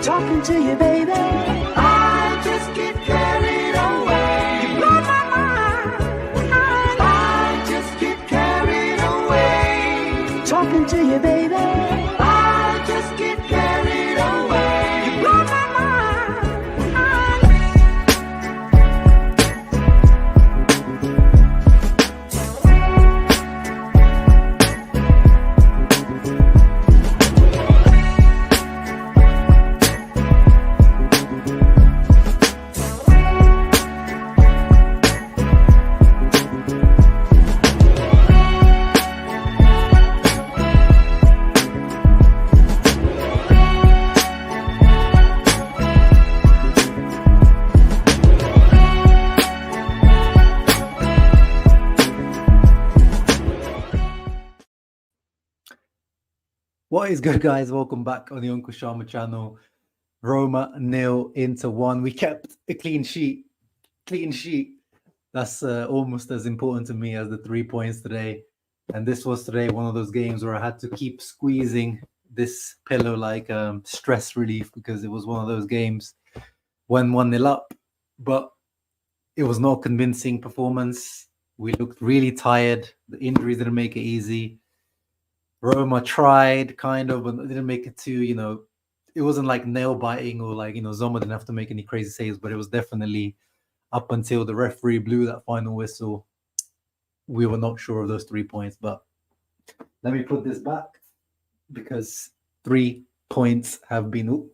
talking to you, baby. I just get carried away. You blow my mind. I just get carried away. Talking to you, baby. I just get carried away. You blow my mind. What is good, guys? Welcome back on the Uncle Sharma channel. Roma 0 into 1. We kept a clean sheet. Clean sheet. That's almost as important to me as the 3 points today. And this was today one of those games where I had to keep squeezing this pillow like stress relief, because it was one of those games when 1-0 up. But it was not a convincing performance. We looked really tired. The injuries didn't make it easy. Roma tried, kind of, but didn't make it too, it wasn't like nail biting or like, Zoma didn't have to make any crazy saves, but it was definitely up until the referee blew that final whistle. We were not sure of those 3 points, but let me put this back because 3 points have been,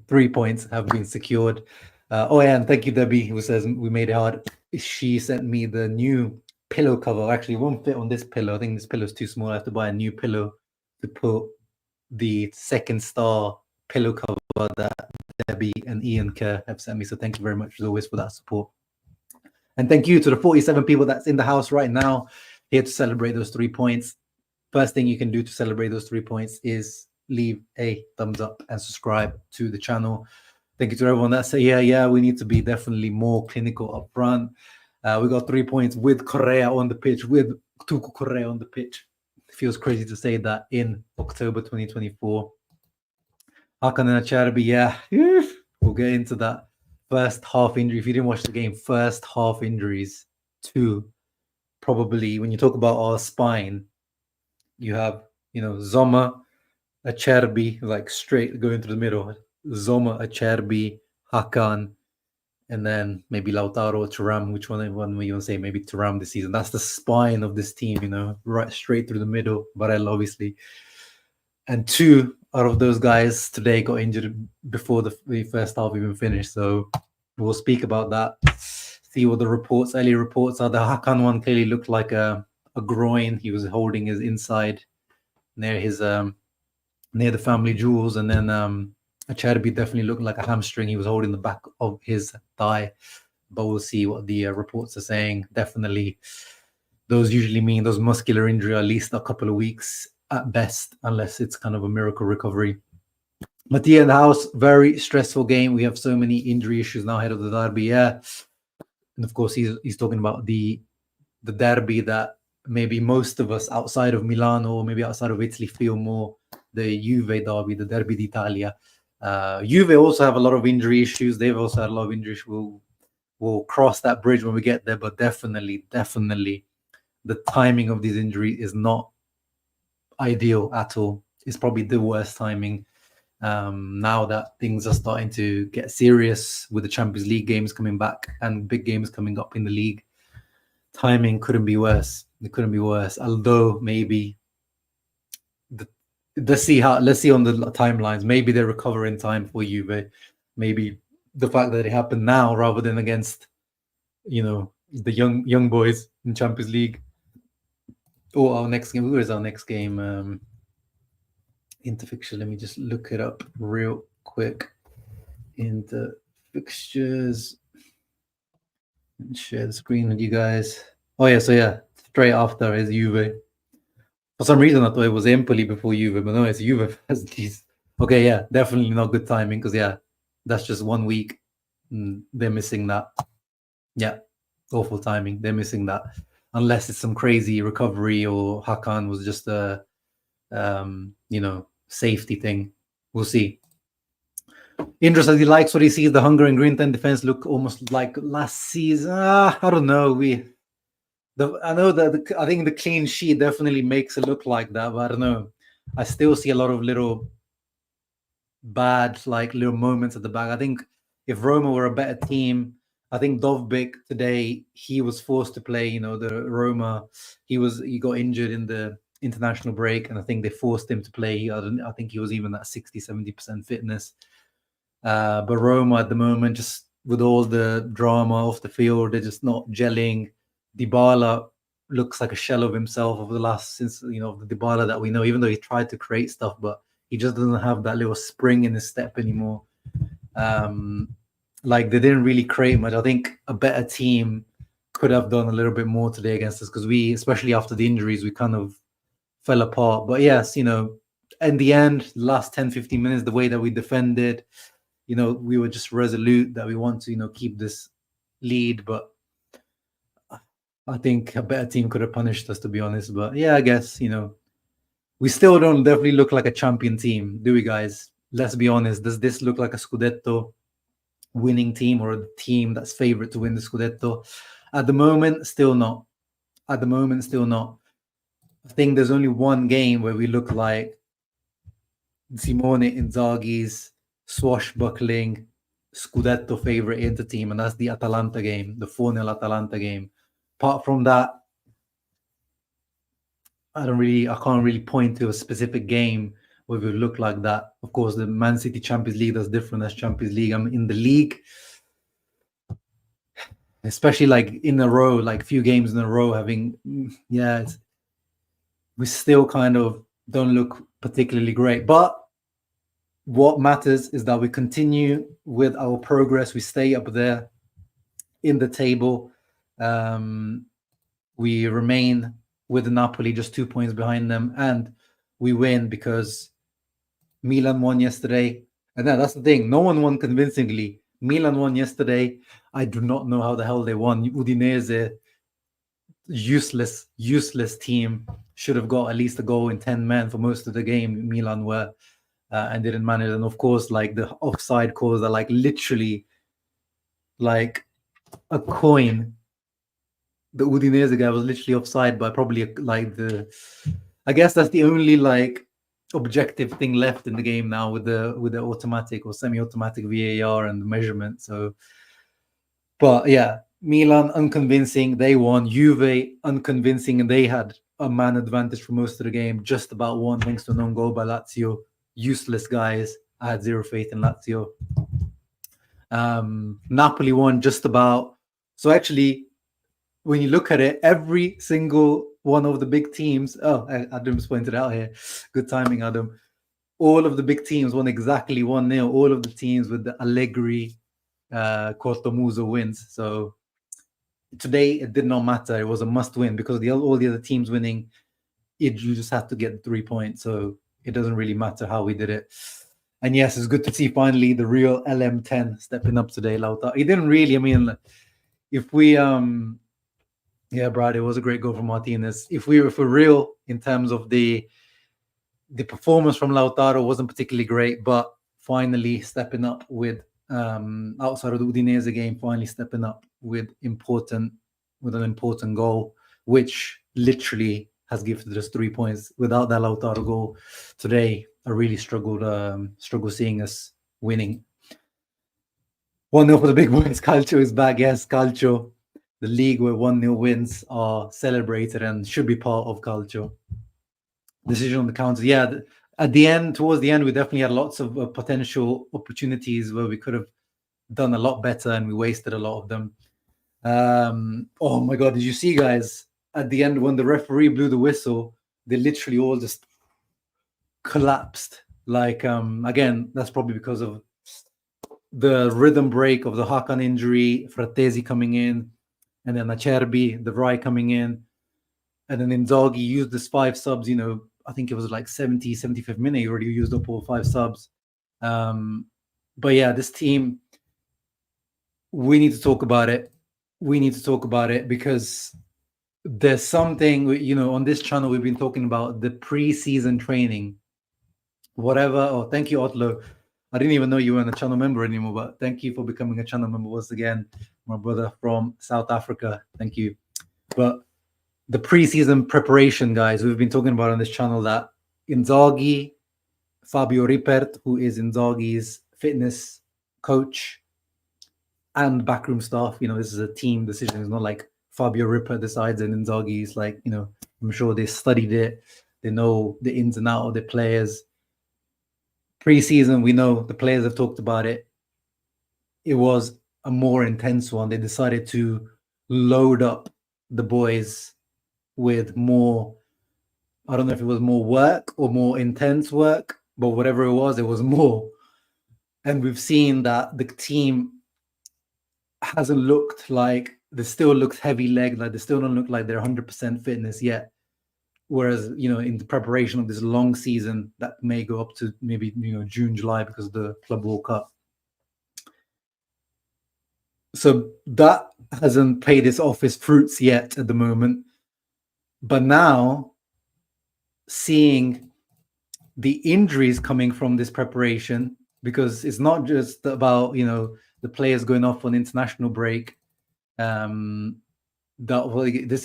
3 points have been secured. Oh yeah, and thank you, Debbie, who says we made it hard. She sent me the new pillow cover. Actually, it won't fit on this pillow. I think this pillow is too small. I have to buy a new pillow to put the second star pillow cover that Debbie and Ian Kerr have sent me. So thank you very much as always for that support. And thank you to the 47 people that's in the house right now here to celebrate those 3 points. First thing you can do to celebrate those 3 points is leave a thumbs up and subscribe to the channel. Thank you to everyone that said, yeah, we need to be definitely more clinical up front. We got 3 points with Correa on the pitch, with Tuku Correa on the pitch. It feels crazy to say that in October 2024. Hakan and Acerbi, yeah, we'll get into that. First half injury. If you didn't watch the game, first half injuries. 2, probably, when you talk about our spine, you have, Zoma, Acerbi, like straight going through the middle. Zoma, Acerbi, Hakan, and then maybe Lautaro, Thuram, which one we want to say, maybe Thuram this season. That's the spine of this team, right straight through the middle. Varela, obviously. And 2 out of those guys today got injured before the first half even finished. So we'll speak about that, see what the early reports are. The Hakan one clearly looked like a groin. He was holding his inside near his near the family jewels, and then Acerbi definitely looked like a hamstring. He was holding the back of his thigh, but we'll see what the reports are saying. Definitely, those usually mean those muscular injury at least a couple of weeks at best, unless it's kind of a miracle recovery. Mattia in the house, very stressful game. We have so many injury issues now ahead of the derby. Yeah, and of course he's talking about the derby that maybe most of us outside of Milan or maybe outside of Italy feel more the Juve derby, the Derby d'Italia. Juve also have a lot of injury issues. They've also had a lot of injury issues. We'll cross that bridge when we get there, but definitely the timing of these injuries is not ideal at all. It's probably the worst timing now that things are starting to get serious with the Champions League games coming back and big games coming up in the league. Timing couldn't be worse. It couldn't be worse. Although maybe let's see on the timelines. Maybe they recover in time for Juve. Maybe the fact that it happened now rather than against, the young boys in Champions League. Or our next game. Who is our next game? Into fixture. Let me just look it up real quick. Into fixtures. And share the screen with you guys. Oh yeah, so yeah, straight after is Juve. For some reason, I thought it was Empoli before Juve, but no, it's Juve. Okay, yeah, definitely not good timing because, yeah, that's just 1 week. They're missing that. Yeah, awful timing. They're missing that. Unless it's some crazy recovery or Hakan was just a, safety thing. we'll see. Indra says he likes what he sees. The Hungary and Green 10 defense look almost like last season. I don't know. I know that I think the clean sheet definitely makes it look like that, but I don't know. I still see a lot of little bad, like little moments at the back. I think if Roma were a better team, I think Dovbyk today, he was forced to play. The Roma, he got injured in the international break, and I think they forced him to play. I think he was even at 60-70% fitness. But Roma at the moment, just with all the drama off the field, they're just not gelling. Dybala looks like a shell of himself over the last, since the Dybala that we know, even though he tried to create stuff, but he just doesn't have that little spring in his step anymore. Like they didn't really create much. I think a better team could have done a little bit more today against us, because we, especially after the injuries, we kind of fell apart. But yes, in the end, last 10-15 minutes, the way that we defended, we were just resolute that we want to keep this lead. But I think a better team could have punished us, to be honest. But yeah, I guess we still don't definitely look like a champion team, do we, guys? Let's be honest. Does this look like a Scudetto winning team, or a team that's favorite to win the Scudetto? At the moment, still not. I think there's only one game where we look like Simone Inzaghi's swashbuckling Scudetto favorite Inter team, and that's the Atalanta game, the 4-0 Atalanta game. Apart from that, I can't really point to a specific game where we look like that. Of course, the Man City Champions League, that's different as Champions League. I'm in the league, especially like in a row, like few games in a row, we still kind of don't look particularly great. But what matters is that we continue with our progress. We stay up there in the table. We remain with Napoli just 2 points behind them, and we win because Milan won yesterday. And that's the thing. No one won convincingly. Milan won yesterday. I do not know how the hell they won. Udinese, useless team, should have got at least a goal in 10 men for most of the game. Milan were and didn't manage. And of course, like the offside calls are like literally like a coin. The Udinese guy was literally offside by probably I guess that's the only like objective thing left in the game now with the automatic or semi-automatic VAR and the measurement. So, but yeah, Milan unconvincing, they won. Juve unconvincing, and they had a man advantage for most of the game, just about won thanks to an own goal by Lazio. Useless guys. I had zero faith in Lazio. Napoli won just about. So actually, when you look at it, every single one of the big teams. Oh, Adam's pointed out here. Good timing, Adam. All of the big teams won exactly 1-0. All of the teams with the Allegri, Cortomuso wins. So today it did not matter. It was a must win because all the other teams winning, you just have to get 3 points. So it doesn't really matter how we did it. And yes, it's good to see finally the real LM10 stepping up today, Lautaro. He didn't really, if we yeah, Brad, it was a great goal from Martinez. If we're real in terms of the performance from Lautaro wasn't particularly great, but finally stepping up with outside of the Udinese game, finally stepping up with an important goal, which literally has gifted us 3 points. Without that Lautaro goal today, I really struggled seeing us winning. 1-0 for the big boys. Calcio is back. Yes, Calcio, the league where 1-0 wins are celebrated and should be part of Calcio. Decision on the counter. Yeah, towards the end, we definitely had lots of potential opportunities where we could have done a lot better, and we wasted a lot of them. Oh my God, did you see, guys, at the end when the referee blew the whistle, they literally all just collapsed. Like, again, that's probably because of the rhythm break of the Hakan injury, Frattesi coming in, and then Acerbi, the Vrij coming in, and then Inzaghi used this 5 subs, I think it was like 75th minute, he already used up all 5 subs. But yeah, this team, we need to talk about it. Because there's something, on this channel, we've been talking about the pre-season training whatever. Oh, thank you, Otlo. I didn't even know you weren't a channel member anymore, but thank you for becoming a channel member once again, my brother from South Africa. Thank you. But the preseason preparation, guys, we've been talking about on this channel that Inzaghi, Fabio Ripert, who is Inzaghi's fitness coach and backroom staff, this is a team decision. It's not like Fabio Ripert decides and Inzaghi is like, I'm sure they studied it. They know the ins and outs of the players. Preseason, we know the players have talked about it. It was a more intense one. They decided to load up the boys with more, I don't know if it was more work or more intense work, but whatever it was more. And we've seen that the team hasn't looked like, they still looks heavy leg, like they still don't look like they're 100% fitness yet. Whereas, in the preparation of this long season that may go up to maybe, June, July because of the Club World Cup. So that hasn't paid its office fruits yet at the moment. But now, seeing the injuries coming from this preparation, because it's not just about, the players going off on international break. This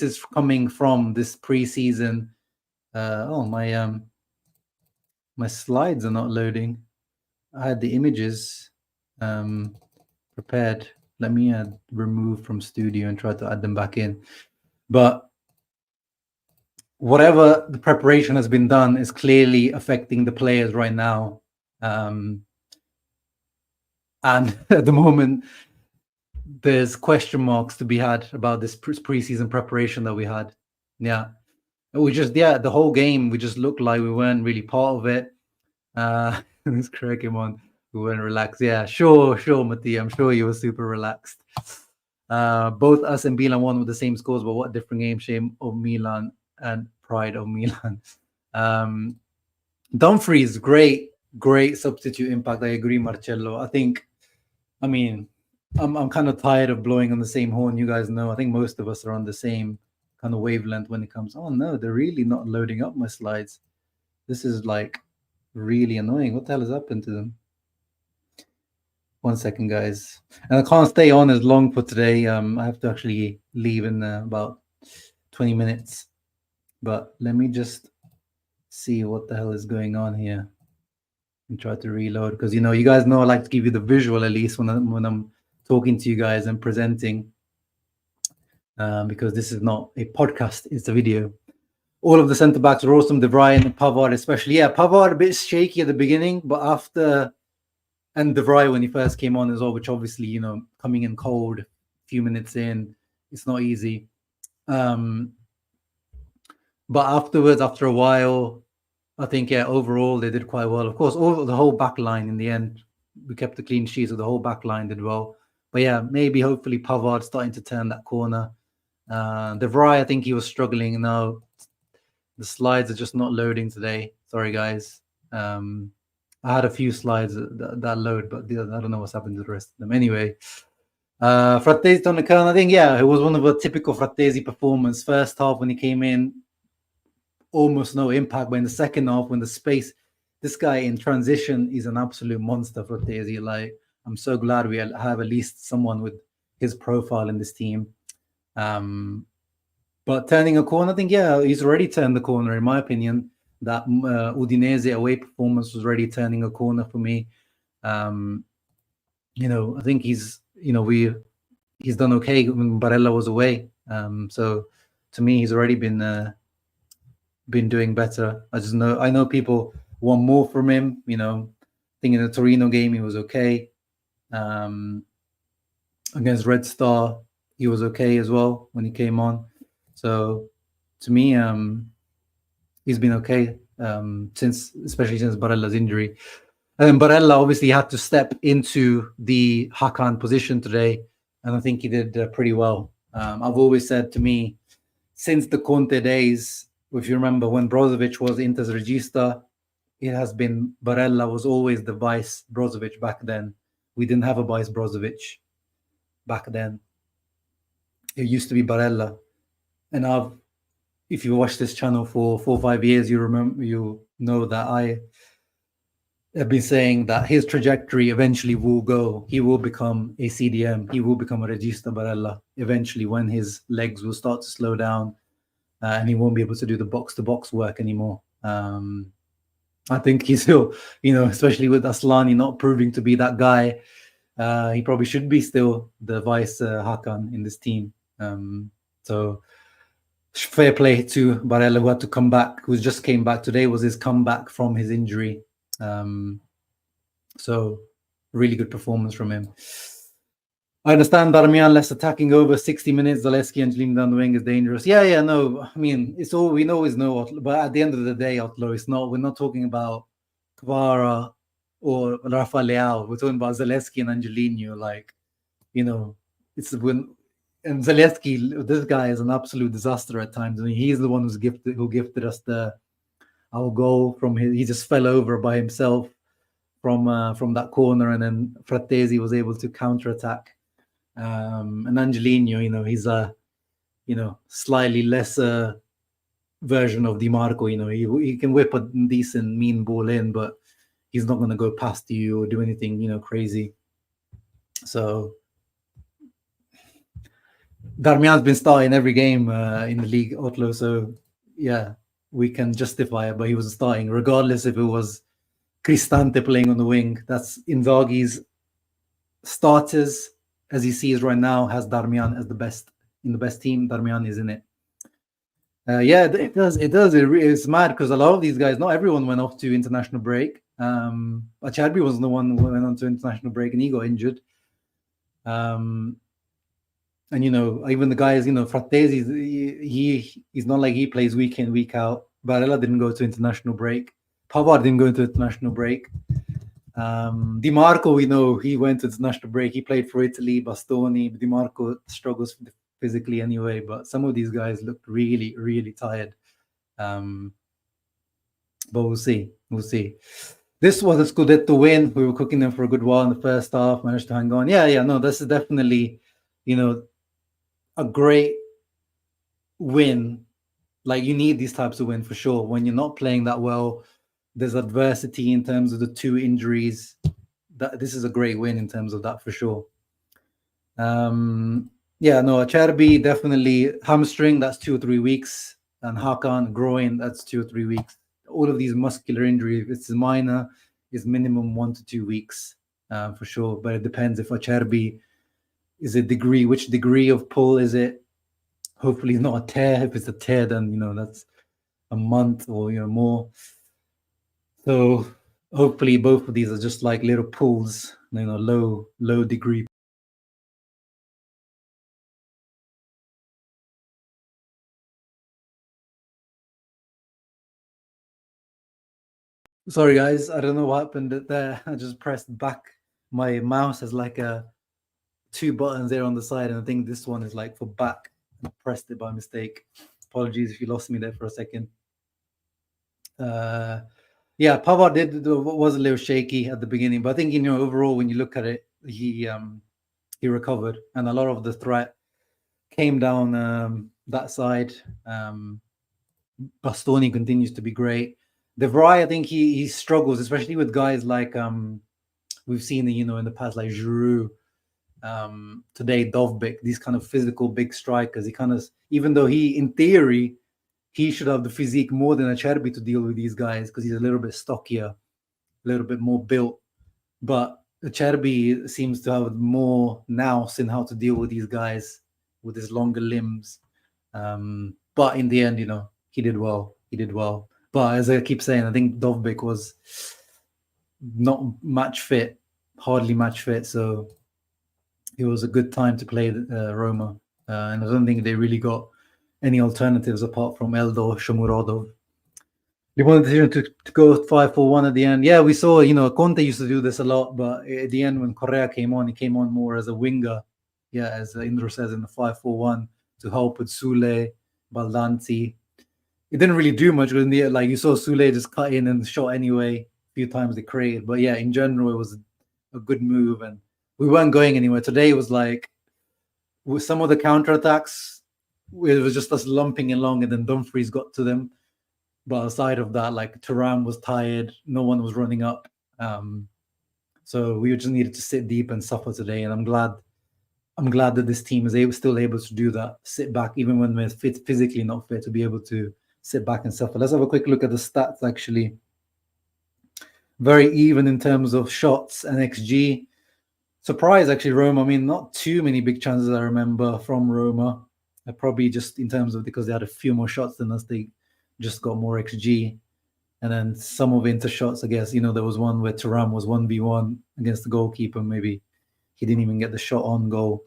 is coming from this preseason. My slides are not loading. I had the images prepared. Let me remove from studio and try to add them back in. But whatever the preparation has been done is clearly affecting the players right now. And at the moment, there's question marks to be had about this preseason preparation that we had. Yeah. The whole game, we just looked like we weren't really part of it. This correct him on. We weren't relaxed. Yeah, sure, Mati. I'm sure you were super relaxed. Both us and Milan won with the same scores, but what different game? Shame of Milan and pride of Milan. Dumfries, great substitute impact. I agree, Marcello. I'm kind of tired of blowing on the same horn. You guys know, I think most of us are on the same kind of wavelength when it comes. Oh no, they're really not loading up my slides. This is like really annoying. What the hell has happened to them? 1 second, guys. And I can't stay on as long for today. I have to actually leave in about 20 minutes. But let me just see what the hell is going on here and try to reload, because you guys know I like to give you the visual at least when I'm talking to you guys and presenting, because this is not a podcast, it's a video. All of the centre backs are awesome. De Vrij and Pavard especially. Yeah, Pavard a bit shaky at the beginning, but after, and De Vrij when he first came on as well, which obviously, coming in cold, a few minutes in, it's not easy. But afterwards, after a while, I think, overall they did quite well. Of course, the whole back line in the end, we kept the clean sheet, so the whole back line did well. But yeah, maybe hopefully Pavard starting to turn that corner. De Vrij, I think he was struggling. Now the slides are just not loading today. Sorry, guys. I had a few slides that load, but I don't know what's happened to the rest of them. Anyway, Frattesi on the Kern, I think, it was one of a typical Frattesi performance. First half when he came in, almost no impact, but in the second half, when the space, this guy in transition is an absolute monster for Frattesi. Like, I'm so glad we have at least someone with his profile in this team. But turning a corner, I think, he's already turned the corner, in my opinion. That Udinese away performance was already turning a corner for me. I think he's done okay when Barella was away. So to me, he's already been doing better. I know people want more from him. I think in the Torino game he was okay. Against Red Star, he was okay as well when he came on. So to me, he's been okay especially since Barella's injury. And Barella obviously had to step into the Hakan position today, and I think he did pretty well. I've always said, to me, since the Conte days, if you remember when Brozovic was Inter's regista, it has been Barella was always the vice Brozovic back then. We didn't have a vice Brozovic back then. It used to be Barella. And if you watch this channel for 4 or 5 years, you know that have been saying that his trajectory eventually will go. He will become a CDM. He will become a Regista Barella eventually when his legs will start to slow down and he won't be able to do the box-to-box work anymore. I think he's still, especially with Aslani not proving to be that guy, he probably should be still the vice Hakan in this team. So fair play to Barella, who had to come back, who just came back. Today was his comeback from his injury. So really good performance from him. I understand Darmian less attacking over 60 minutes. Zaleski and Jlim down the wing is dangerous. Yeah, no. I mean, it's all we know is no. But at the end of the day, Otlo, it's not. We're not talking about Kvara or Rafa Leao. We're talking about Zaleski and Angelino. Like, it's when. And Zaleski, this guy is an absolute disaster at times. I mean, he's the one who gifted us our goal from his. He just fell over by himself from that corner, and then Frattesi was able to counterattack. And Angelino, he's a slightly lesser version of Di Marco. He can whip a decent mean ball in, but he's not going to go past you or do anything crazy. So Darmian's been starting every game in the league, Otlo. So yeah, we can justify it, but he was starting regardless if it was Cristante playing on the wing. That's Inzaghi's starters, as he sees right now, has Darmian as the best in the best team. Darmian is in it. Yeah, it does. It's mad because a lot of these guys, not everyone went off to international break. Acerbi was the one who went on to international break and he got injured. And even the guys, Frattesi, he's not like he plays week in, week out. Barella didn't go to international break. Pavard didn't go into international break. Di Marco, he went to international break. He played for Italy, Bastoni. Di Marco struggles physically anyway, but some of these guys looked really, really tired. But we'll see. This was a Scudetto win. We were cooking them for a good while in the first half, managed to hang on. No, this is definitely, a great win. Like, you need these types of wins for sure. When you're not playing that well, there's adversity in terms of the 2 injuries. This is a great win in terms of that for sure. Acerbi definitely hamstring, that's 2 or 3 weeks, and Hakan groin, that's 2 or 3 weeks. All of these muscular injuries, if it's minor, is minimum 1 to 2 weeks for sure. But it depends if Acerbi is which degree of pull is it? Hopefully it's not a tear. If it's a tear, then that's a month or more. So hopefully both of these are just like little pulls, low degree. Sorry guys, I don't know what happened there. I just pressed back. My mouse has like 2 buttons there on the side, and I think this one is like for back. I pressed it by mistake. Apologies if you lost me there for a second. Pavard was a little shaky at the beginning, but I think overall when you look at it, he recovered, and a lot of the threat came down that side. Bastoni continues to be great. De Vrij, I think he struggles, especially with guys like we've seen in the past, like Juric, today Dovbyk, these kind of physical big strikers. He kind of, even though in theory he should have the physique more than Acerbi to deal with these guys because he's a little bit stockier, a little bit more built. But Acerbi seems to have more nous in how to deal with these guys with his longer limbs. But in the end, he did well. But as I keep saying, I think Dovbyk was not hardly match fit. So it was a good time to play Roma. And I don't think they really got any alternatives apart from Eldor Shomurodov. They wanted to go 5-4-1 at the end. Yeah, we saw, Conte used to do this a lot, but at the end when Correa came on, he came on more as a winger. Yeah, as Indro says, in the 5-4-1 to help with Sule, Baldanzi. It didn't really do much. Like you saw Sule just cut in and shot anyway. A few times they created. But yeah, in general, it was a good move. And we weren't going anywhere. Today it was like, with some of the counterattacks, it was just us lumping along and then Dumfries got to them. But aside of that, like Thuram was tired. No one was running up. So we just needed to sit deep and suffer today, and I'm glad that this team is still able to do that. Sit back even when we're physically not fit, to be able to sit back and suffer. Let's have a quick look at the stats. Actually, very even in terms of shots and XG. Surprise, actually, Roma. I mean, not too many big chances I remember from Roma. Probably just in terms of because they had a few more shots than us, they just got more XG. And then some of Inter shots, I guess, there was one where Thuram was 1v1 against the goalkeeper. Maybe he didn't even get the shot on goal.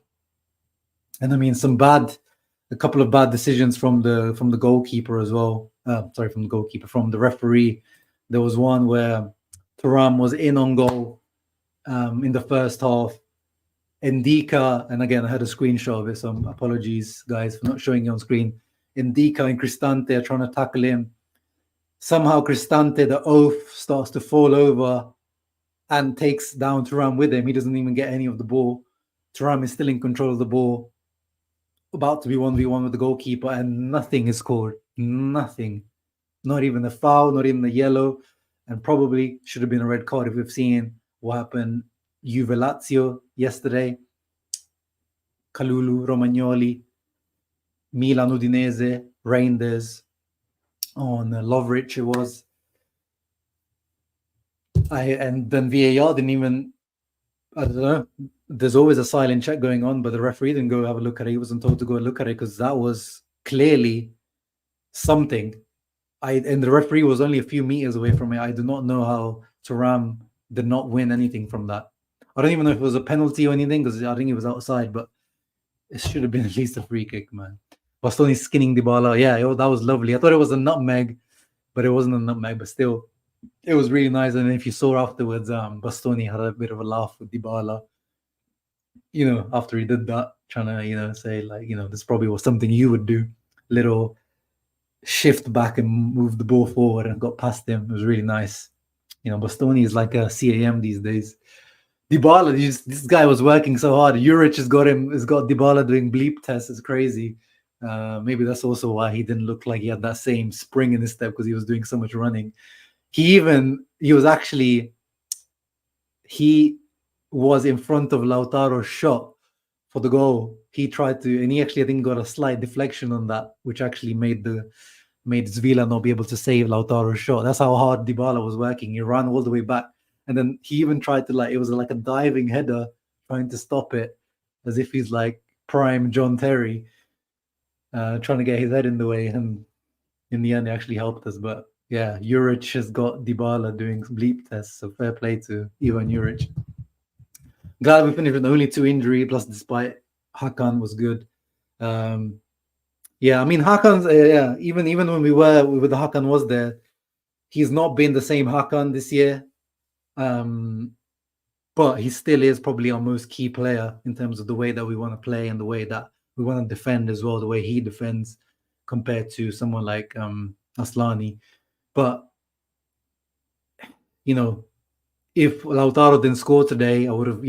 And I mean, a couple of bad decisions from the goalkeeper as well. From the referee. There was one where Thuram was in on goal in the first half. Ndika, and again, I had a screenshot of it, so apologies, guys, for not showing it on screen. Ndika and Cristante are trying to tackle him. Somehow Cristante, the oaf, starts to fall over and takes down Thuram with him. He doesn't even get any of the ball. Thuram is still in control of the ball, about to be 1v1 with the goalkeeper, and nothing is scored. Nothing. Not even a foul, not even a yellow, and probably should have been a red card if we've seen what happened Juve Lazio yesterday. Kalulu, Romagnoli, Milan Udinese, Reinders on Lovric it was. And then VAR didn't even, I don't know, there's always a silent check going on, but the referee didn't go have a look at it. He wasn't told to go and look at it because that was clearly something. And the referee was only a few meters away from it. I do not know how Thuram did not win anything from that. I don't even know if it was a penalty or anything because I think it was outside, but it should have been at least a free kick, man. Bastoni skinning Dybala. Yeah, that was lovely. I thought it was a nutmeg, but it wasn't a nutmeg, but still, it was really nice. And if you saw afterwards, Bastoni had a bit of a laugh with Dybala, after he did that, trying to, say like, this probably was something you would do. Little shift back and move the ball forward and got past him. It was really nice. Bastoni is like a CAM these days. Dybala, this guy was working so hard. Juric has got Dybala doing bleep tests. It's crazy. Maybe that's also why he didn't look like he had that same spring in his step, because he was doing so much running. He was in front of Lautaro's shot for the goal. He tried to, and he actually, I think, got a slight deflection on that, which actually made Zvila not be able to save Lautaro's shot. That's how hard Dybala was working. He ran all the way back. And then he even tried to, it was like a diving header, trying to stop it, as if he's like prime John Terry, trying to get his head in the way. And in the end, it actually helped us. But yeah, Juric has got Dybala doing bleep tests, so fair play to Ivan Juric. Glad we finished with only 2 injuries, plus despite Hakan was good. Yeah, I mean, Hakan's, even when with the Hakan was there, he's not been the same Hakan this year. But he still is probably our most key player in terms of the way that we want to play and the way that we want to defend as well, the way he defends compared to someone like Aslani. But, if Lautaro didn't score today, I would have,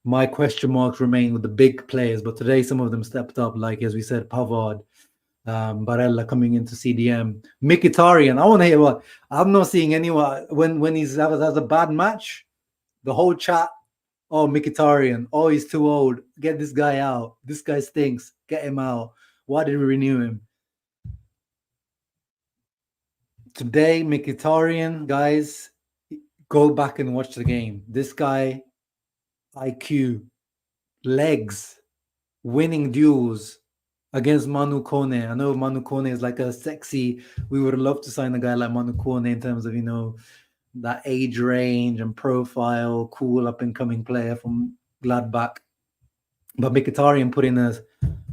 my question marks remain with the big players. But today, some of them stepped up, like, as we said, Pavard, Barella coming into CDM, Mkhitaryan. I want to hear what I'm not seeing anyone when he's has a bad match. The whole chat, oh, Mkhitaryan, oh, he's too old. Get this guy out. This guy stinks. Get him out. Why did we renew him? Today, Mkhitaryan, guys, go back and watch the game. This guy, IQ, legs, winning duels against Manu Kone. I know Manu Kone is like a sexy, we would love to sign a guy like Manu Kone in terms of, that age range and profile, cool up-and-coming player from Gladbach. But Mkhitaryan put in a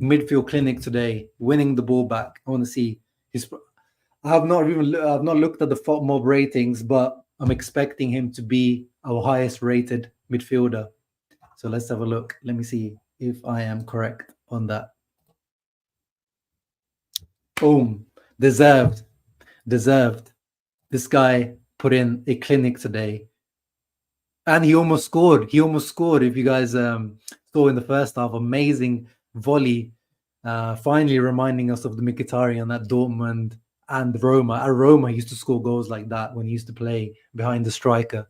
midfield clinic today, winning the ball back. I want to see his... I've not looked at the FOTMob ratings, but I'm expecting him to be our highest rated midfielder. So let's have a look. Let me see if I am correct on that. Boom. Deserved. This guy put in a clinic today. And he almost scored. If you guys saw in the first half, amazing volley. Finally reminding us of the Mkhitaryan at Dortmund and Roma. At Roma, he used to score goals like that when he used to play behind the striker.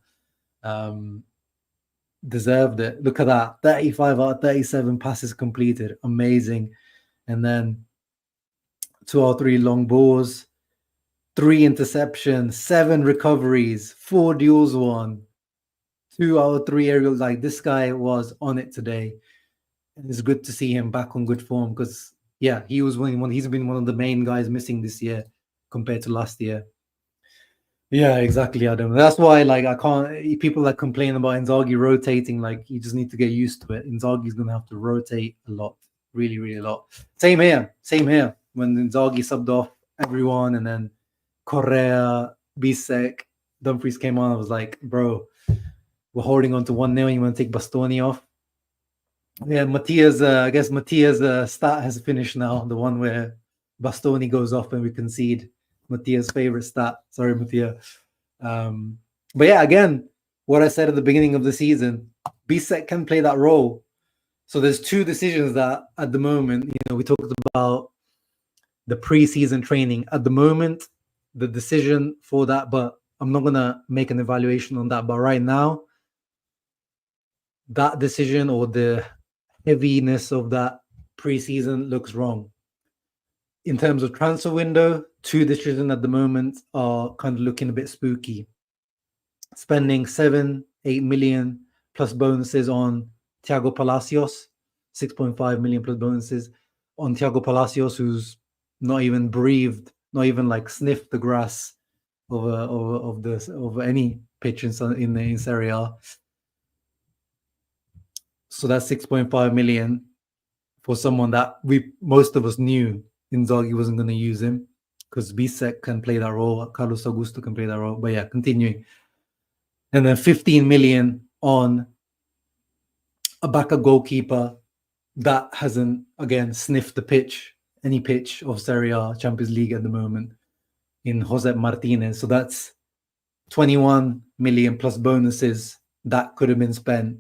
Deserved it. Look at that. 35 out of 37 passes completed. Amazing. And then 2 or 3 long balls, 3 interceptions, 7 recoveries, 4 duels won, 2 out of 3 aerials. Like, this guy was on it today. And it's good to see him back on good form because, yeah, he's been one of the main guys missing this year compared to last year. Yeah, exactly, Adam. That's why, like, I can't. People that complain about Inzaghi rotating, like, you just need to get used to it. Inzaghi's gonna have to rotate a lot, really, really a lot. Same here. When Inzaghi subbed off everyone, and then Correa, Bisek, Dumfries came on, I was like, bro, we're holding on to 1-0. You want to take Bastoni off? Yeah, Mattia's. I guess Mattia's stat has finished now. The one where Bastoni goes off and we concede. Mattia's favorite stat. Sorry, Mattia. But yeah, again, what I said at the beginning of the season, Bisek can play that role. So there's 2 decisions that at the moment, we talked about the preseason training. At the moment, the decision for that, but I'm not gonna make an evaluation on that. But right now, that decision or the heaviness of that preseason looks wrong. In terms of transfer window, 2 decisions at the moment are kind of looking a bit spooky. Spending 7-8 million plus bonuses on Thiago Palacios, 6.5 million plus bonuses on Thiago Palacios, who's not even breathed, not even like sniffed the grass of any pitch in Serie A. So that's 6.5 million for someone that most of us knew Inzaghi wasn't going to use him because Bisek can play that role, Carlos Augusto can play that role. But yeah, continuing. And then 15 million on a backup goalkeeper that hasn't, again, sniffed the pitch, any pitch of Serie A Champions League at the moment, in Josep Martinez. So that's 21 million plus bonuses that could have been spent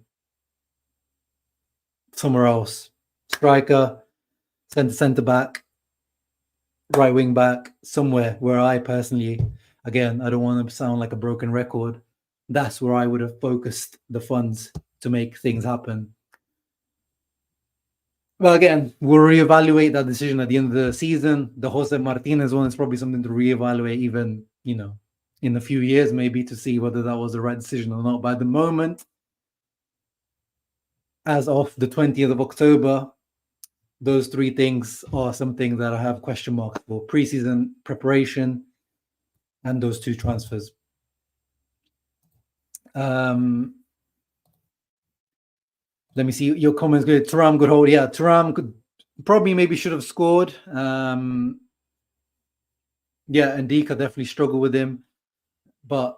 somewhere else. Striker, centre back, right wing back, somewhere where I personally, again, I don't want to sound like a broken record. That's where I would have focused the funds to make things happen. Well, again, we'll reevaluate that decision at the end of the season. The Jose Martinez one is probably something to reevaluate even, in a few years, maybe, to see whether that was the right decision or not. But at the moment, as of the 20th of October, those 3 things are something that I have question marks for: preseason preparation and those 2 transfers. Let me see your comments. Good. Thuram, good hold. Yeah, Thuram could probably maybe should have scored. Yeah, and Ndika definitely struggled with him. But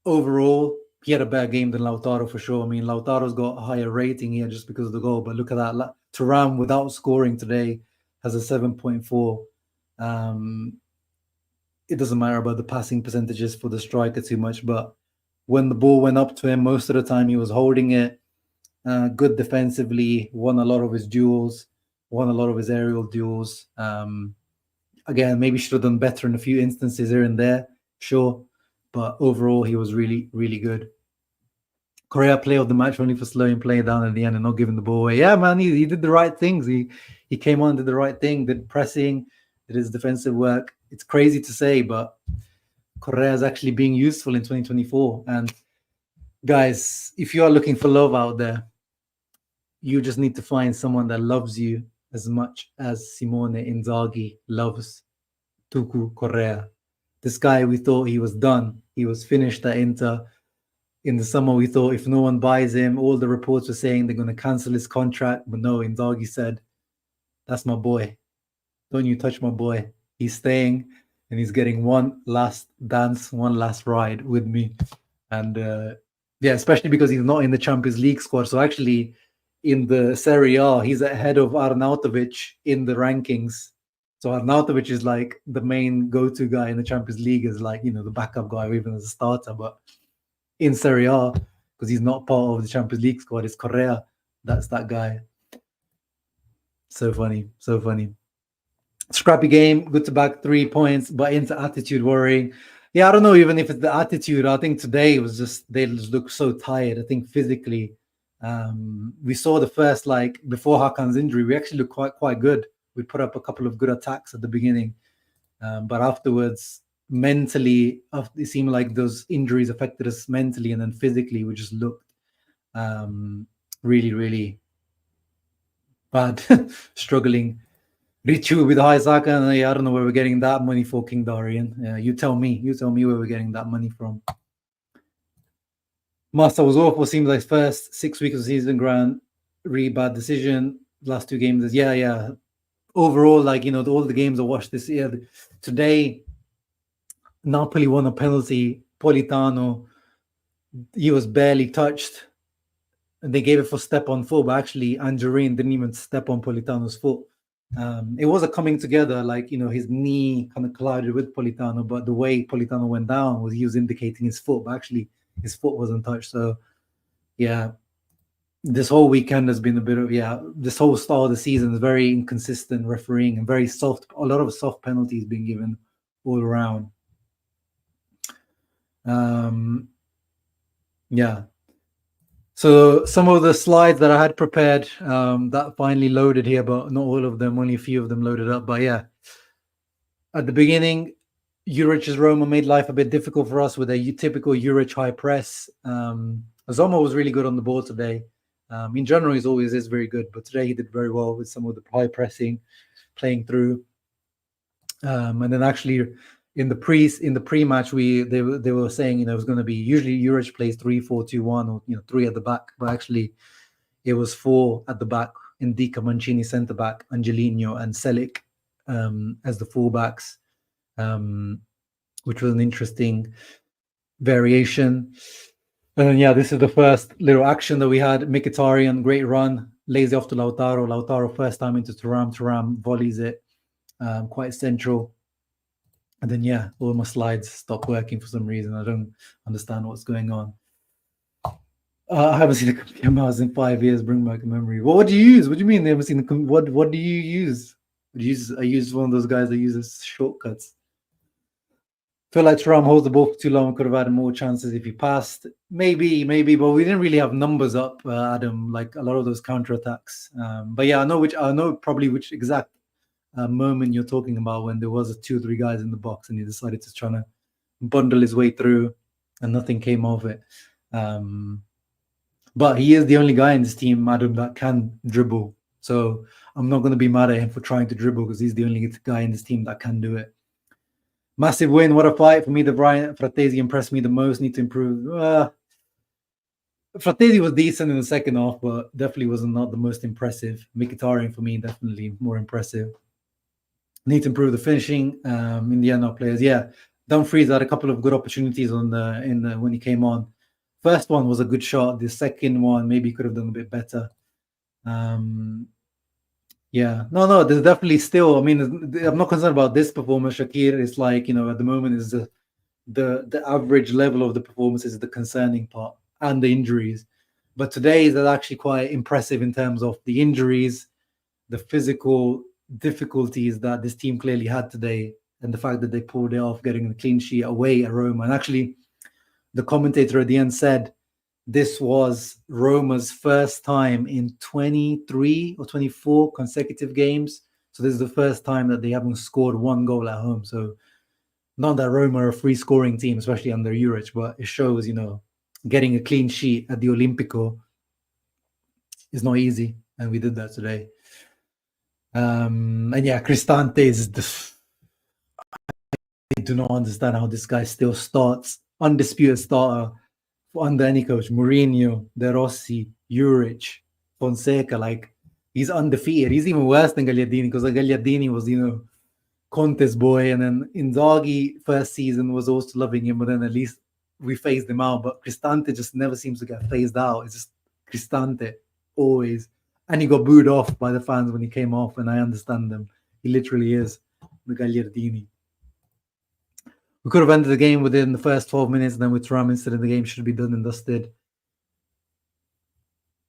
overall, he had a better game than Lautaro for sure. I mean, Lautaro's got a higher rating here just because of the goal. But look at that. Thuram, without scoring today, has a 7.4. It doesn't matter about the passing percentages for the striker too much. But when the ball went up to him, most of the time he was holding it. Good defensively, won a lot of his duels, won a lot of his aerial duels. Again, maybe should have done better in a few instances here and there, sure. But overall, he was really, really good. Correa play of the match only for slowing play down at the end and not giving the ball away. Yeah, man, he did the right things. He came on, did the right thing, did pressing, did his defensive work. It's crazy to say, but Correa is actually being useful in 2024. And guys, if you are looking for love out there, you just need to find someone that loves you as much as Simone Inzaghi loves Tucu Correa. This guy, we thought he was done. He was finished at Inter. In the summer, we thought if no one buys him, all the reports were saying they're going to cancel his contract. But no, Inzaghi said, that's my boy. Don't you touch my boy. He's staying and he's getting one last dance, one last ride with me. And yeah, especially because he's not in the Champions League squad. So actually, in the Serie A, he's ahead of Arnautovic in the rankings. So Arnautovic is like the main go-to guy in the Champions League, is like, the backup guy or even as a starter. But in Serie A, because he's not part of the Champions League squad, it's Correa. That's that guy. So funny. Scrappy game, good to back 3 points, but into attitude worrying. Yeah, I don't know even if it's the attitude. I think today was just they just look so tired. I think physically, we saw the first like before Hakan's injury, we actually looked quite good. We put up a couple of good attacks at the beginning, but afterwards, mentally, it seemed like those injuries affected us mentally, and then physically, we just looked really, really bad, struggling. Richu with high Saka, and I don't know where we're getting that money for, King Darian. You tell me. You tell me where we're getting that money from. Master was awful. Seems like first 6 weeks of the season, grand, really bad decision. Last 2 games, yeah. Overall, like all the games I watched this year. Today, Napoli won a penalty. Politano, he was barely touched. And they gave it for step on foot, but actually Angerin didn't even step on Politano's foot. It was a coming together, like his knee kind of collided with Politano, but the way Politano went down was he was indicating his foot, but actually his foot wasn't touched. So yeah, this whole weekend has been a bit of this whole start of the season is very inconsistent refereeing and very soft, a lot of soft penalties being given all around. Yeah. So some of the slides that I had prepared that finally loaded here, but not all of them, only a few of them loaded up. But yeah, at the beginning, Juric's Roma made life a bit difficult for us with a typical Juric high press. Zoma was really good on the ball today. In general, he always is very good, but today he did very well with some of the high pressing, playing through. And then actually in the pre-match, they were saying it was going to be usually Juric plays 3-4-2-1 or 3 at the back, but actually it was 4 at the back. Indica, Mancini centre back, Angelino and Selic as the fullbacks, which was an interesting variation. And yeah, this is the first little action that we had. Mkhitaryan, great run, lays it off to Lautaro. Lautaro first time into Thuram. Thuram volleys it quite central. And then, yeah, all my slides stopped working for some reason. I don't understand what's going on. I haven't seen a computer mouse in 5 years. Bring back a memory. What do you use? What do you mean? They haven't seen what do you use? I use one of those guys that uses shortcuts. Feel like Thuram holds the ball for too long. Could have had more chances if he passed. Maybe, but we didn't really have numbers up, Adam. Like a lot of those counterattacks. But yeah, I know probably which exact moment you're talking about when there was 2 or 3 guys in the box and he decided to try to bundle his way through and nothing came of it. But he is the only guy in this team, Adam, that can dribble. So I'm not going to be mad at him for trying to dribble because he's the only guy in this team that can do it. Massive win. What a fight. For me, the Brian Fratesi impressed me the most. Need to improve. Fratesi was decent in the second half, but definitely was not the most impressive. Mkhitaryan, for me, definitely more impressive. Need to improve the finishing. In the end, our players, Dumfries had a couple of good opportunities when he came on. First one was a good shot. The second one maybe could have done a bit better. No, there's definitely still. I mean, I'm not concerned about this performance. Shaqir is like at the moment is the average level of the performance is the concerning part and the injuries. But today is actually quite impressive in terms of the injuries, the physical difficulties that this team clearly had today, and the fact that they pulled it off, getting the clean sheet away at Roma. And actually, the commentator at the end said this was Roma's first time in 23 or 24 consecutive games. So this is the first time that they haven't scored 1 goal at home. So not that Roma are a free scoring team, especially under Juric, but it shows, getting a clean sheet at the Olimpico is not easy. And we did that today. And yeah, Cristante is I do not understand how this guy still starts, undisputed starter under any coach. Mourinho, De Rossi, Juric, Fonseca, like he's undefeated. He's even worse than Gagliardini because Gagliardini was, Conte's boy, and then Inzaghi first season was also loving him, but then at least we phased him out. But Cristante just never seems to get phased out. It's just Cristante always. And he got booed off by the fans when he came off, and I understand them. He literally is the Gagliardini. We could have ended the game within the first 12 minutes, and then with Thuram instead of the game should be done and dusted.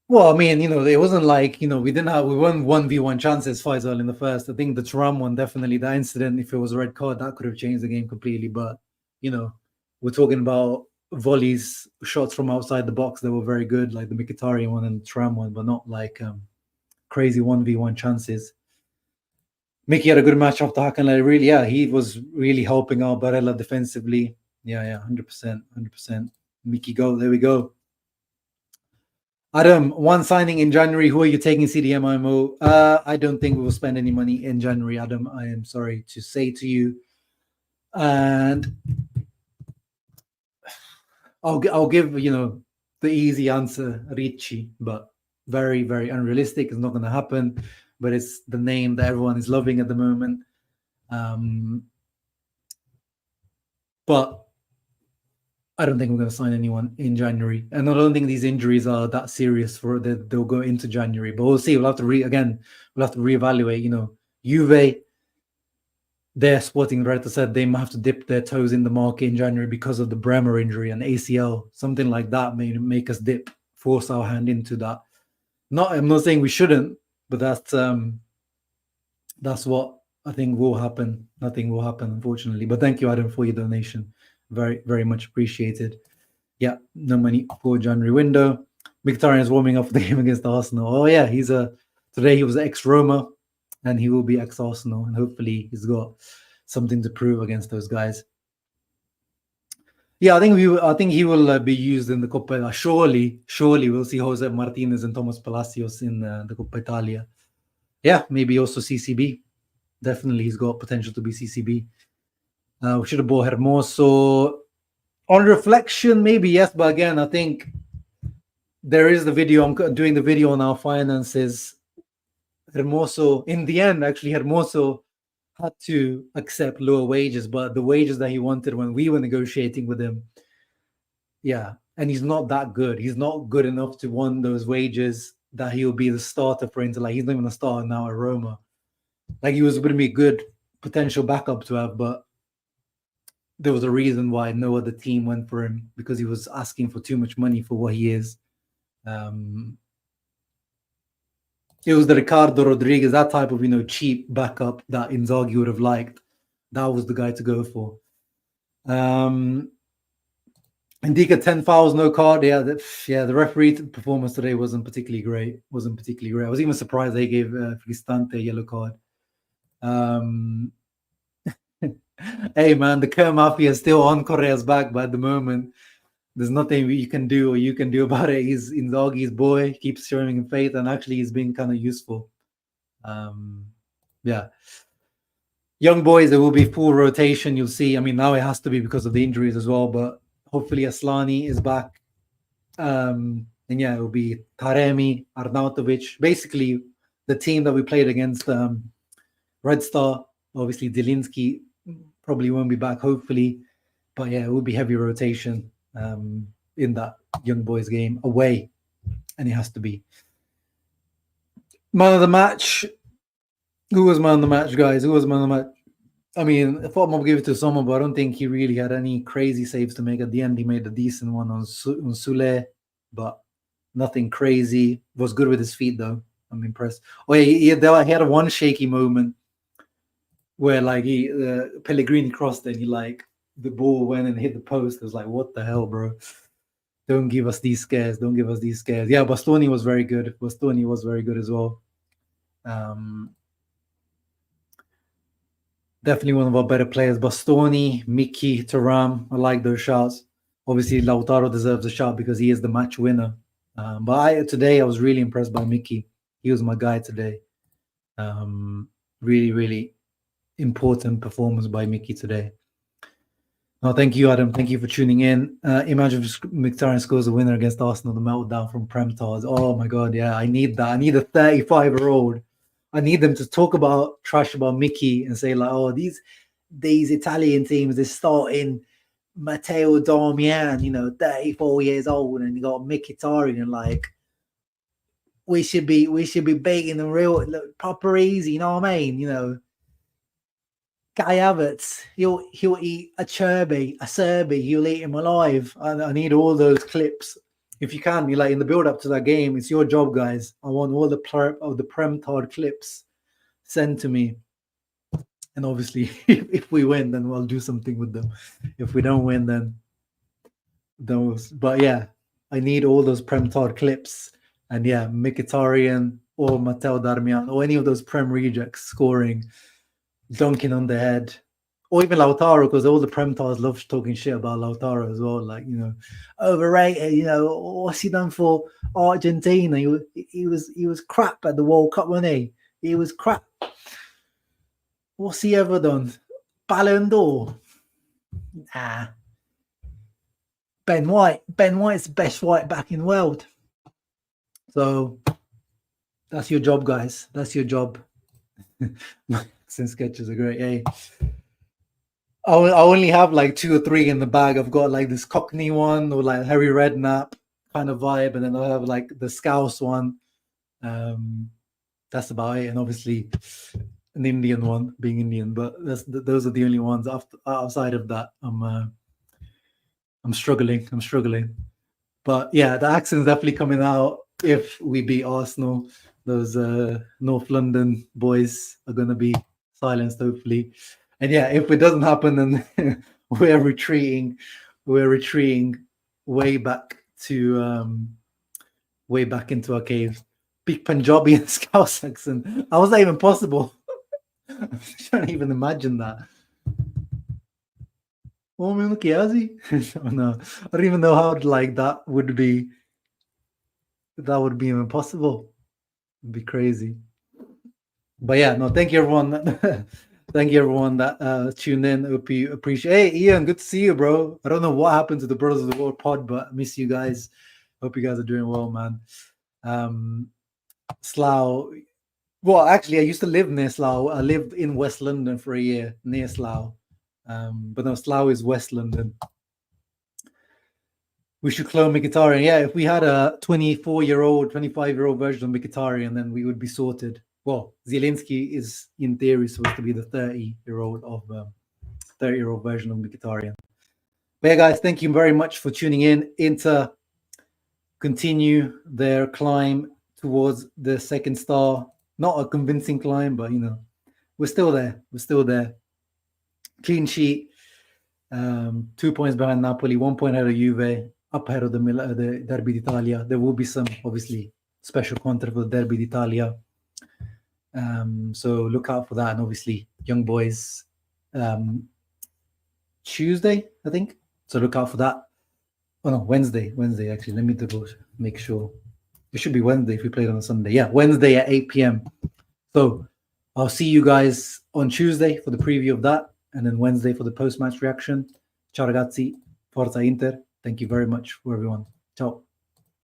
Well, I mean, it wasn't like, we won 1v1 chances, Faisal, in the first. I think the Thuram one, definitely, that incident, if it was a red card, that could have changed the game completely. But we're talking about volleys, shots from outside the box that were very good, like the Mkhitaryan one and the Thuram one, but not like crazy 1v1 chances. Mickey had a good match after Hakan. He was really helping out Barella defensively. Yeah, 100%. Mickey, go. There we go. Adam, one signing in January. Who are you taking CDMIMO? I don't think we will spend any money in January, Adam. I am sorry to say to you. And I'll give, the easy answer, Ricci, but very, very unrealistic. It's not going to happen, but it's the name that everyone is loving at the moment. But I don't think we're going to sign anyone in January. And I don't think these injuries are that serious for that they'll go into January. But we'll see. We'll have to reevaluate. Juve, their sporting director said they might have to dip their toes in the market in January because of the Bremer injury and ACL. Something like that may make us force our hand into that. I'm not saying we shouldn't, but that's what I think will happen. Nothing will happen, unfortunately. But thank you, Adam, for your donation. Very, very much appreciated. Yeah, no money for January window. Mkhitaryan is warming up for the game against Arsenal. Oh yeah, today he was ex-Roma, and he will be ex-Arsenal, and hopefully he's got something to prove against those guys. Yeah, I think he will be used in the Coppa. Surely we'll see Jose Martinez and Thomas Palacios in the Coppa Italia. Yeah, maybe also CCB. Definitely, he's got potential to be CCB. We should have bought Hermoso. On reflection, maybe yes, but again, I think there is the video. I'm doing the video on our finances. Hermoso, in the end, actually, Hermoso had to accept lower wages, but the wages that he wanted when we were negotiating with him, yeah, and he's not that good. He's not good enough to want those wages that he'll be the starter for Inter. Like, he's not even a starter now at Roma. Like, he was going to be a good potential backup to have, but there was a reason why no other team went for him, because he was asking for too much money for what he is. It was the Ricardo Rodriguez, that type of, cheap backup that Inzaghi would have liked. That was the guy to go for. Indica 10 fouls, no card. Yeah, the referee performance today wasn't particularly great. I was even surprised they gave Cristante a yellow card. Hey, man, the Kerr Mafia is still on Correa's back, but at the moment, there's nothing you can do about it. He's Inzaghi's boy, keeps showing him faith, and actually he's been kind of useful. Yeah. Young boys, there will be full rotation, you'll see. I mean, now it has to be because of the injuries as well, but hopefully Aslani is back. And yeah, it will be Taremi, Arnautovic. Basically, the team that we played against Red Star, obviously Zielinski probably won't be back, hopefully. But yeah, it will be heavy rotation in that young boys game away, and it has to be. Man of the match. Who was man of the match, guys? Who was man of the match? I mean, I thought I would give it to someone, but I don't think he really had any crazy saves to make. At the end, he made a decent one on Sule, but nothing crazy. Was good with his feet, though. I'm impressed. Oh, yeah, he had a one shaky moment where, like, Pellegrini crossed and the ball went and hit the post. It was like, what the hell, bro? Don't give us these scares. Yeah, Bastoni was very good. Bastoni was very good as well. Definitely one of our better players. Bastoni, Miki, Thuram. I like those shots. Obviously, Lautaro deserves a shot because he is the match winner. But today I was really impressed by Miki. He was my guy today. Really, really important performance by Miki today. No, thank you, Adam. Thank you for tuning in. Imagine if Mkhitaryan scores a winner against Arsenal, the meltdown from Prem Tars. Oh my God, yeah, I need that. I need a 35-year-old. I need them to talk about trash about Mickey and say, like, oh, these Italian teams, they're starting Matteo Darmian, 34 years old, and you got Mkhitaryan, like, we should be beating them real proper easy, you know what I mean? Guy Havertz, he'll eat a Serbi, he'll eat him alive. I need all those clips. If you can, in the build up to that game, it's your job, guys. I want all the Prem Tard clips sent to me. And obviously, if we win, then we'll do something with them. If we don't win, then those. But yeah, I need all those Prem Todd clips. And yeah, Mkhitaryan or Matteo Darmian or any of those Prem rejects scoring, dunking on the head. Or even Lautaro, because all the Prem Tods love talking shit about Lautaro as well. Like, you know, overrated, you know, what's he done for Argentina? He was crap at the World Cup, wasn't he? He was crap. What's he ever done? Ballon d'Or? Nah. Ben White's the best right back in the world. So that's your job, guys. That's your job. Accent sketches are great. Hey, I only have like 2 or 3 in the bag. I've got like this Cockney one or like Harry Redknapp kind of vibe, and then I have like the Scouse one. That's about it, and obviously an Indian one, being Indian. But those are the only ones. Outside of that, I'm struggling. But yeah, the accent's definitely coming out if we beat Arsenal. Those North London boys are going to be silenced, hopefully. And yeah, if it doesn't happen, then we're retreating way back into our caves. Big Punjabi and Scouse accent. How was that even possible? I can't even imagine that. Oh, no, I don't even know how like that would be. That would be impossible. It'd be crazy. But yeah, no, thank you everyone. Thank you everyone that tuned in. Hope you appreciate. Hey, Ian, good to see you, bro. I don't know what happened to the Brothers of the World pod, but I miss you guys. Hope you guys are doing well, man. Slough. Well, actually, I used to live near Slough. I lived in West London for a year near Slough. But no, Slough is West London. We should clone Mkhitaryan. Yeah, if we had a 24-year-old, 25-year-old version of Mkhitaryan, then we would be sorted. Well, Zielinski is in theory supposed to be the 30-year-old version of Mkhitaryan. But yeah, guys, thank you very much for tuning in. Inter continue their climb towards the second star. Not a convincing climb, but you know, we're still there. Clean sheet. 2 points behind Napoli, 1 point ahead of Juve, up ahead of the Derby d'Italia. There will be some, obviously, special content for the Derby d'Italia. So look out for that. And obviously, young boys, Tuesday, I think. So look out for that. Oh, no, Wednesday, actually. Let me make sure. It should be Wednesday if we played on a Sunday. Yeah, Wednesday at 8 p.m. So I'll see you guys on Tuesday for the preview of that. And then Wednesday for the post-match reaction. Ciao ragazzi, Forza Inter. Thank you very much for everyone. Ciao.